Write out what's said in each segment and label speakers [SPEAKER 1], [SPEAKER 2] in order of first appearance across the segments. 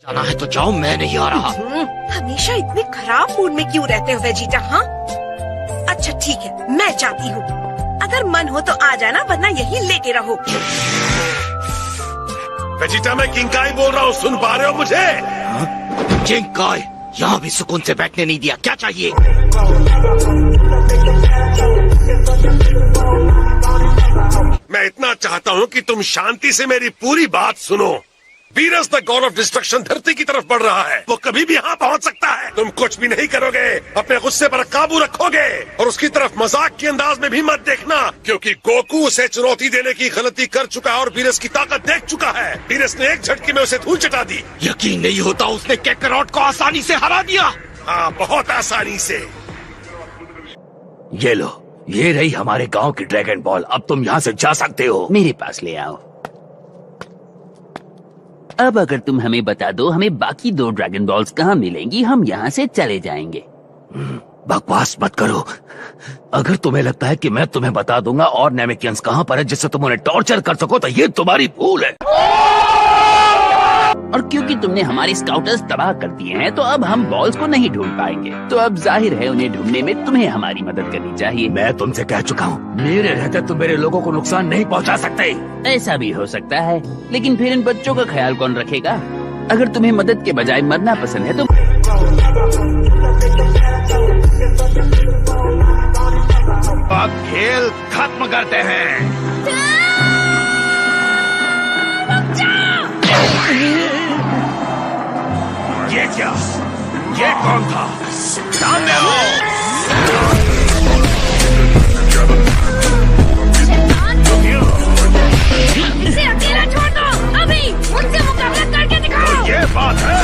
[SPEAKER 1] जाना है तो जाओ, मैं नहीं आ रहा।
[SPEAKER 2] हमेशा इतने खराब मूड में क्यों रहते हो वेजिटा? हाँ अच्छा ठीक है, मैं जाती हूँ। अगर मन हो तो आ जाना, वरना यहीं लेटे रहो।
[SPEAKER 3] वेजिटा, मैं किंकाई बोल रहा हूँ, सुन पा रहे हो मुझे?
[SPEAKER 1] किंकाई, यहाँ भी सुकून से बैठने नहीं दिया, क्या चाहिए?
[SPEAKER 3] मैं इतना चाहता हूँ कि तुम शांति से मेरी पूरी बात सुनो। Beerus the God of destruction धरती की तरफ बढ़ रहा है। वो कभी भी यहाँ पहुँच सकता है। तुम कुछ भी नहीं करोगे, अपने गुस्से पर काबू रखोगे और उसकी तरफ मजाक के अंदाज में भी मत देखना, क्योंकि गोकू उसे चुनौती देने की गलती कर चुका है और वीरस की ताकत देख चुका है। वीरस ने एक झटके में उसे धूल चटा दी।
[SPEAKER 1] यकीन नहीं होता, उसने कैकरॉट को आसानी से हरा दिया।
[SPEAKER 3] हाँ, बहुत आसानी से।
[SPEAKER 4] ये लो, ये रही हमारे गांव की ड्रैगन बॉल। अब तुम यहाँ से जा सकते हो।
[SPEAKER 5] मेरे पास ले आओ। अब अगर तुम हमें बता दो हमें बाकी 2 ड्रैगन बॉल्स कहाँ मिलेंगी, हम यहाँ से चले जाएंगे।
[SPEAKER 4] बकवास मत करो। अगर तुम्हें लगता है कि मैं तुम्हें बता दूंगा और नेमेकियंस कहाँ पर है जिससे तुम उन्हें टॉर्चर कर सको, तो ये तुम्हारी भूल है।
[SPEAKER 5] और क्योंकि तुमने हमारे स्काउटर्स तबाह कर दिए हैं, तो अब हम बॉल्स को नहीं ढूंढ पाएंगे। तो अब जाहिर है उन्हें ढूंढने में तुम्हें हमारी मदद करनी चाहिए।
[SPEAKER 4] मैं तुमसे कह चुका हूँ, मेरे रहते तुम मेरे लोगों को नुकसान नहीं पहुँचा सकते।
[SPEAKER 5] ऐसा भी हो सकता है, लेकिन फिर इन बच्चों का ख्याल कौन रखेगा? अगर तुम्हें मदद के बजाय मरना पसंद है तो
[SPEAKER 4] अब खेल खत्म करते हैं। ये क्या? ये कौन था? सामने आओ।
[SPEAKER 6] इसे अकेला छोड़ दो, अभी मुझसे मुकाबला करके दिखाओ।
[SPEAKER 4] ये बात है।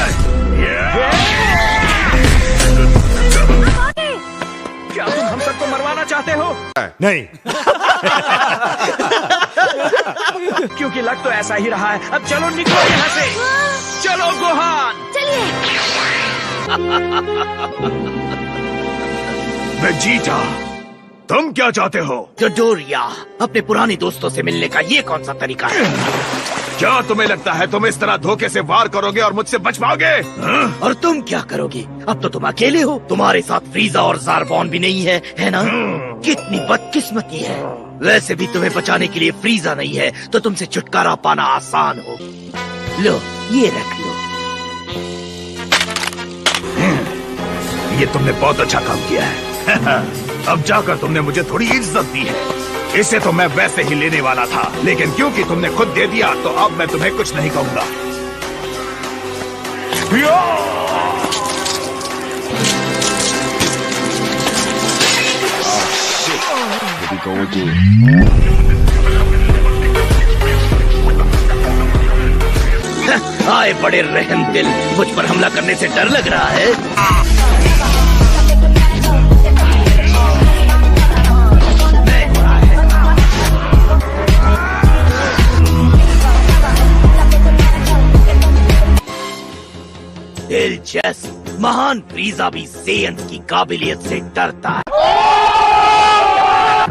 [SPEAKER 7] क्या तुम हम सबको मरवाना चाहते हो?
[SPEAKER 3] नहीं।
[SPEAKER 7] क्योंकि लग तो ऐसा ही रहा है। अब चलो निकलो यहाँ से। चलो गोहान,
[SPEAKER 6] चलिए।
[SPEAKER 4] वेजिटा, तुम क्या चाहते हो?
[SPEAKER 1] डोडोरिया, अपने पुराने दोस्तों से मिलने का ये कौन सा तरीका है?
[SPEAKER 4] क्या तुम्हें लगता है तुम इस तरह धोखे से वार करोगे और मुझसे बच पाओगे?
[SPEAKER 1] और तुम क्या करोगी? अब तो तुम अकेले हो, तुम्हारे साथ फ्रीजा और ज़ारबॉन भी नहीं है ना? कितनी बदकिस्मती है। वैसे भी तुम्हें बचाने के लिए फ्रीजा नहीं है, तो तुमसे छुटकारा पाना आसान हो। लो, ये रख लो।
[SPEAKER 4] ये तुमने बहुत अच्छा काम किया है। अब जाकर तुमने मुझे थोड़ी इज्जत दी है। इसे तो मैं वैसे ही लेने वाला था, लेकिन क्योंकि तुमने खुद दे दिया तो अब मैं तुम्हें कुछ नहीं कहूंगा।
[SPEAKER 1] आए बड़े रहम दिल, मुझ पर हमला करने से डर लग रहा है? दिलचस्प, महान फ्रीजा भी सेयंस की काबिलियत से डरता है।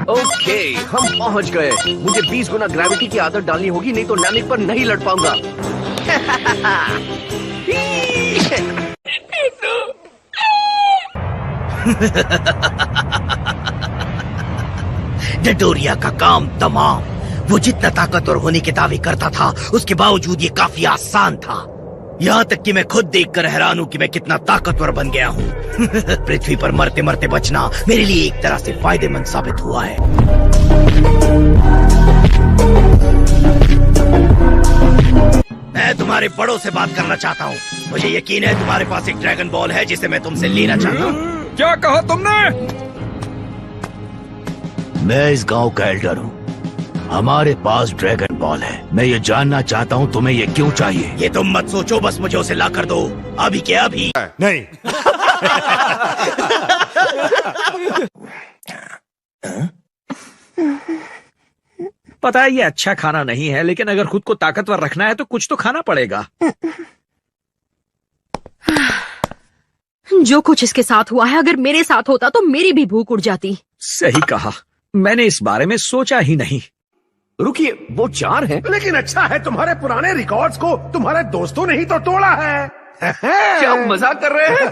[SPEAKER 8] ओके, हम पहुंच गए। मुझे 20 गुना ग्रेविटी की आदत डालनी होगी, नहीं तो नामिक पर नहीं लड़ पाऊंगा।
[SPEAKER 1] डोडोरिया का काम तमाम। वो जितना ताकतवर होने के दावे करता था, उसके बावजूद ये काफी आसान था। यहाँ तक कि मैं खुद देखकर हैरान हूँ कि मैं कितना ताकतवर बन गया हूँ। पृथ्वी पर मरते मरते बचना मेरे लिए एक तरह से फायदेमंद साबित हुआ है। मैं तुम्हारे बड़ों से बात करना चाहता हूँ। मुझे यकीन है तुम्हारे पास एक ड्रैगन बॉल है जिसे मैं तुमसे लेना चाहता हूँ।
[SPEAKER 7] क्या कहा तुमने?
[SPEAKER 4] मैं इस गांव का एल्डर हूँ। हमारे पास ड्रैगन बॉल है। मैं ये जानना चाहता हूँ तुम्हें ये क्यों चाहिए?
[SPEAKER 1] ये तुम मत सोचो, बस मुझे उसे ला कर दो, अभी के अभी।
[SPEAKER 3] नहीं।
[SPEAKER 7] पता है ये अच्छा खाना नहीं है, लेकिन अगर खुद को ताकतवर रखना है तो कुछ तो खाना पड़ेगा।
[SPEAKER 6] जो कुछ इसके साथ हुआ है, अगर मेरे साथ होता तो मेरी भी भूख उड़ जाती।
[SPEAKER 7] सही कहा, मैंने इस बारे में सोचा ही नहीं।
[SPEAKER 8] रुकिए, वो 4 है।
[SPEAKER 3] लेकिन अच्छा है तुम्हारे पुराने रिकॉर्ड्स को तुम्हारे दोस्तों ने ही तो तोड़ा है।
[SPEAKER 8] क्या मजाक कर रहे हैं?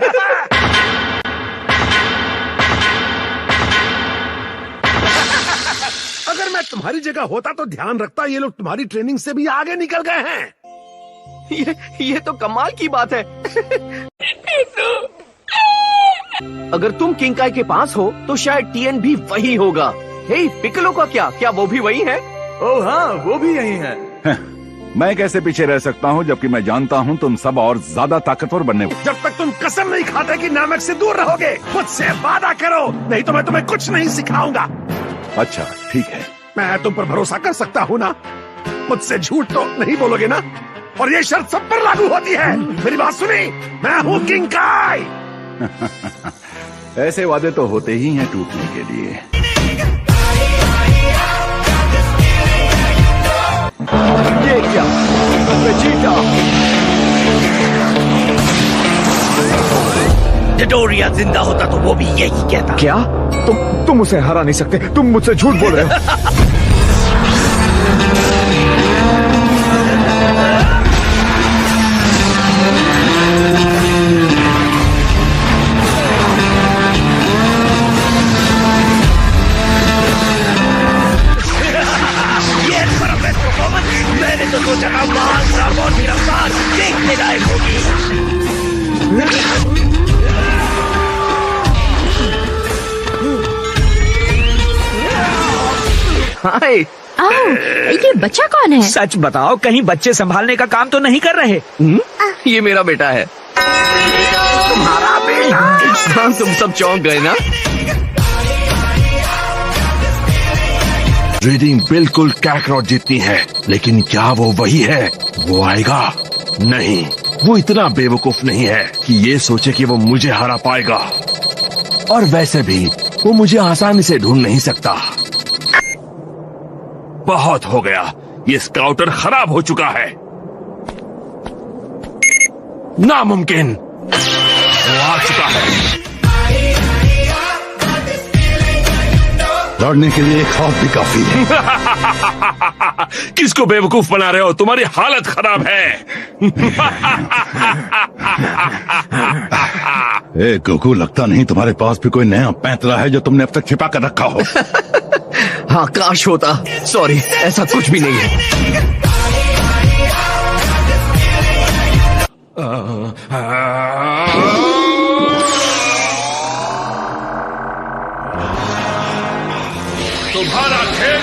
[SPEAKER 3] अगर मैं तुम्हारी जगह होता तो ध्यान रखता, ये लोग तुम्हारी ट्रेनिंग से भी आगे निकल गए हैं।
[SPEAKER 8] ये तो कमाल की बात है। अगर तुम किंकाई के पास हो तो शायद टीएन भी वही होगा। हे, पिकलो का क्या वो भी वही है?
[SPEAKER 7] ओह हाँ, वो भी यही है।
[SPEAKER 4] मैं कैसे पीछे रह सकता हूँ जबकि मैं जानता हूँ तुम सब और ज्यादा ताकतवर बनने वाले।
[SPEAKER 3] जब तक तुम कसम नहीं खाते कि नामक से दूर रहोगे, मुझसे वादा करो, नहीं तो मैं तुम्हें कुछ नहीं सिखाऊंगा।
[SPEAKER 4] अच्छा ठीक है।
[SPEAKER 3] मैं तुम पर भरोसा कर सकता हूँ ना? मुझसे झूठ तो नहीं बोलोगे ना? और ये शर्त सब पर लागू होती है। मेरी बात सुनी? मैं हूँ किंकाई।
[SPEAKER 4] ऐसे वादे तो होते ही हैं टूटने के लिए।
[SPEAKER 8] ये क्या? वेजिटा!
[SPEAKER 1] डिडोरिया जिंदा होता तो वो भी यही कहता।
[SPEAKER 7] क्या? तुम उसे हरा नहीं सकते। तुम मुझसे झूठ बोल रहे हो।
[SPEAKER 1] मैंने तो सोचा था महान ड्रैगन की रफ्तार देखने लायक होगी।
[SPEAKER 8] हाय,
[SPEAKER 6] ये बच्चा कौन है?
[SPEAKER 7] सच बताओ, कहीं बच्चे संभालने का काम तो नहीं कर रहे?
[SPEAKER 8] ये मेरा बेटा है।
[SPEAKER 3] तुम्हारा बेटा?
[SPEAKER 8] हाँ, तुम सब चौंक गए ना?
[SPEAKER 3] रीडिंग बिल्कुल कैकरॉट जितनी है, लेकिन क्या वो वही है? वो आएगा? नहीं, वो इतना बेवकूफ नहीं है कि ये सोचे कि वो मुझे हरा पाएगा। और वैसे भी वो मुझे आसानी से ढूंढ नहीं सकता। बहुत हो गया, ये स्काउटर खराब हो चुका है। नामुमकिन, वो आ चुका है।
[SPEAKER 4] लड़ने के लिए एक खौफ भी काफी है।
[SPEAKER 3] किसको बेवकूफ बना रहे हो? तुम्हारी हालत खराब है।
[SPEAKER 4] ए गोकू, लगता नहीं तुम्हारे पास भी कोई नया पैंतरा है जो तुमने अब तक छिपा कर रखा हो।
[SPEAKER 8] हाँ, काश होता। सॉरी, ऐसा कुछ भी नहीं है।
[SPEAKER 3] तुम्हारा खेल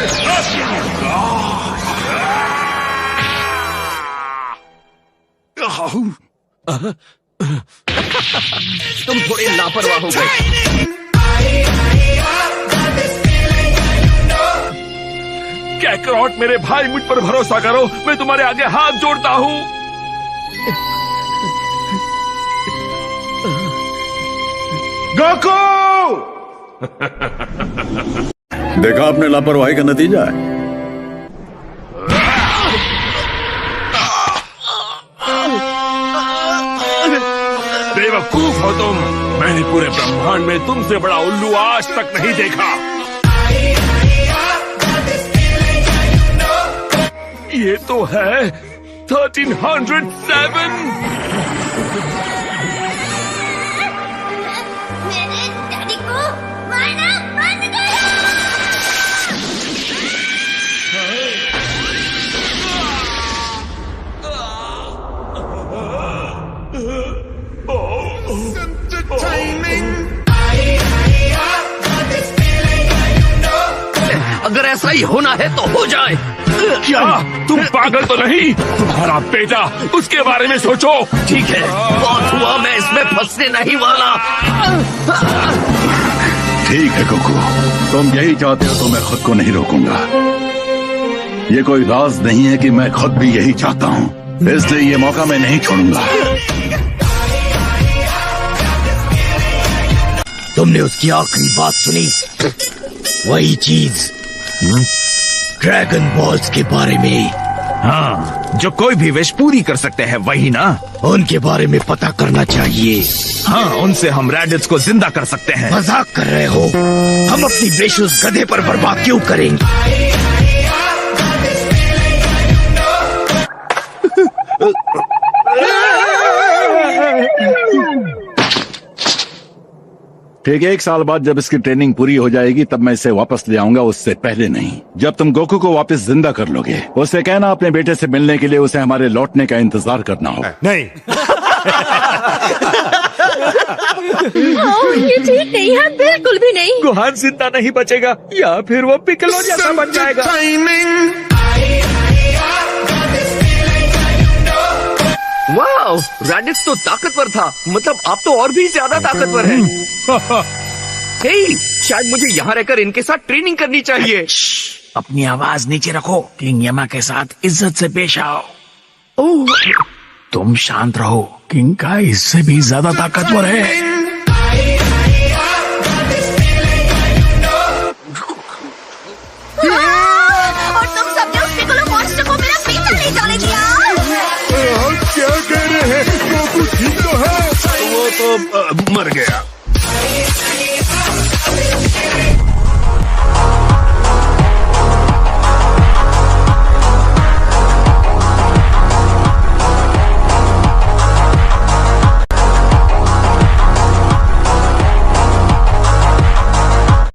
[SPEAKER 8] तुम थोड़े लापरवाह हो गए।
[SPEAKER 3] कैकरॉट मेरे भाई, मुझ पर भरोसा करो, मैं तुम्हारे आगे हाथ जोड़ता हूँ।
[SPEAKER 4] गोकू! देखा आपने लापरवाही का नतीजा है।
[SPEAKER 3] बेवकूफ हो तुम। मैंने पूरे ब्रह्मांड में तुमसे बड़ा उल्लू आज तक नहीं देखा। ये तो है 1307।
[SPEAKER 6] मेरे डैडी को मारना बंद करो।
[SPEAKER 8] अगर ऐसा ही होना है तो हो जाए।
[SPEAKER 3] क्या तुम पागल तो नहीं? तुम्हारा बेटा, उसके बारे में सोचो।
[SPEAKER 8] ठीक है, बहुत हुआ, मैं इसमें फंसने नहीं वाला।
[SPEAKER 4] ठीक है गोकू, तुम यही चाहते हो तो मैं खुद को नहीं रोकूंगा। ये कोई राज नहीं है कि मैं खुद भी यही चाहता हूँ, इसलिए ये मौका मैं नहीं छोड़ूंगा।
[SPEAKER 1] तुमने उसकी आखिरी बात सुनी? वही चीज ड्रैगन बॉल्स के बारे में।
[SPEAKER 7] हाँ, जो कोई भी विश पूरी कर सकते हैं, वही ना?
[SPEAKER 1] उनके बारे में पता करना चाहिए।
[SPEAKER 7] हाँ, उनसे हम रैडिट्स को जिंदा कर सकते हैं।
[SPEAKER 1] मजाक कर रहे हो? हम अपनी विश उस गधे पर बर्बाद क्यों करेंगे?
[SPEAKER 9] ठीक है, 1 साल बाद जब इसकी ट्रेनिंग पूरी हो जाएगी तब मैं इसे वापस ले आऊंगा, उससे पहले नहीं। जब तुम गोकू को वापस जिंदा कर लोगे, उससे कहना अपने बेटे से मिलने के लिए उसे हमारे लौटने का इंतजार करना होगा।
[SPEAKER 3] नहीं।
[SPEAKER 6] ये ठीक नहीं है, बिल्कुल भी नहीं।
[SPEAKER 7] गुहान जिंदा नहीं बचेगा या फिर वो पिकलो जैसा बन जाएगा।
[SPEAKER 8] वाह, रैडिस तो ताकतवर था। मतलब आप तो और भी ज्यादा ताकतवर हैं। हे, शायद मुझे यहाँ रहकर इनके साथ ट्रेनिंग करनी चाहिए।
[SPEAKER 10] अपनी आवाज नीचे रखो। किंग यमा के साथ इज्जत से पेश आओ। ओह, तुम शांत रहो। किंग का इससे भी ज्यादा ताकतवर है।
[SPEAKER 6] और तुम सबने उस पिकोलो मॉन्स्टर को मेरा पीछा नहीं जाने दिया।
[SPEAKER 3] क्या कह रहे हैं? वो कुछ ठीक तो है।
[SPEAKER 4] वो तो